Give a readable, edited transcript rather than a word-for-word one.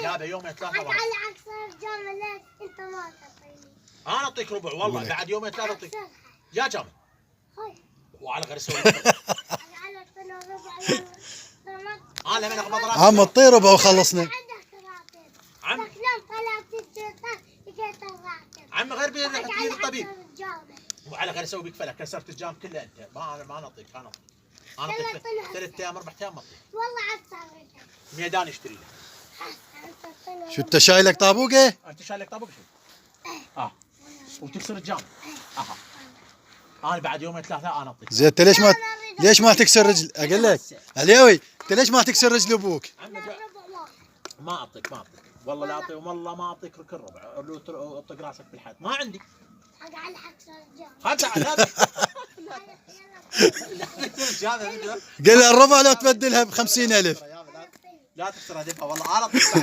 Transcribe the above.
يابا يومين ثلاثة على عكس الجامعة ليش انت ما تعطيني؟ انا اعطيك ربع والله بعد يومين ثلاثة اعطيك يا جامع. هاي وعلى غير اسوي على سنة ربع انا من اقبض راتب عم اعطيه ربع وخلصنا. عندك راتب عم دخلان طلعت الجوتات لقيت الراتب عم غير بيدك تجيب الطبيب الجامعة وعلى غير اسوي بك فلك كسرت الجام كله انت ما نعطيك انا اعطيك 3 ايام 4 ايام ما اعطيك والله عاد ميدان اشتري له. شو انت شايلك طابوقه؟ انت شايلك طابوق شو؟ وتكسر الجام. انا بعد يومين ثلاثة انا اعطيك. زين انت ليش ما تكسر رجل؟ اقول لك عليوي انت ليش ما تكسر رجل ابوك؟ ما اعطيك والله لا اعطيك والله ما اعطيك كل ربع لو طق راسك بالحد ما عندي. على عكس الجامعة هذا قل الربع لو تبدلها ب50,000. لا تكسر هذه والله انا اعطيك